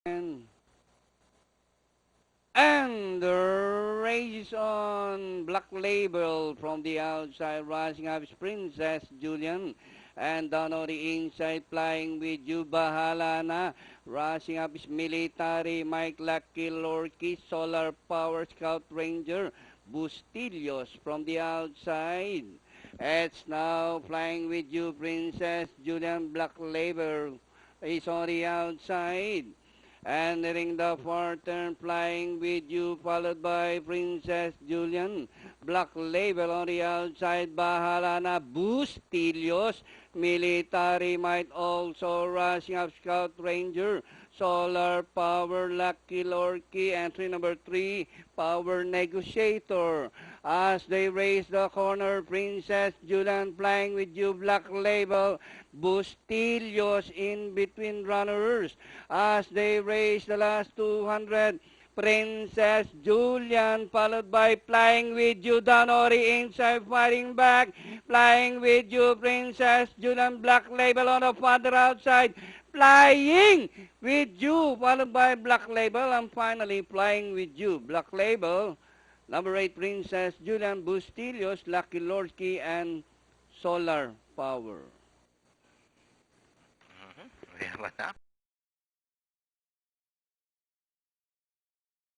And the race is on. Black Label from the outside, rushing up is Princess Julian. And down on the inside, flying with you, Bahala na. Rushing up is Military, Mike Lucky, Lorky, Solar Power, Scout Ranger, Bustillos from the outside. It's now flying with you, Princess Julian. Black Label is on the outside. Entering the fourth turn, flying with you, followed by Princess Julian. Black Label on the outside, Bahala na, Bustillos. Military Might also rushing up, Scout Ranger. Solar Power, Lucky Lorky. Entry number 3, Power Negotiator. As they race the corner, Princess Julian flying with you, Black Label. Bustillos in between runners. As they race the last 200, Princess Julian, followed by Flying With You, Danori inside, fighting back. Flying With You, Princess Julian, Black Label on the farther outside. Flying With You, followed by Black Label, and finally Flying With You, Black Label. Number 8, Princess Julian, Bustillos, Lucky Lorky, and Solar Power. We have an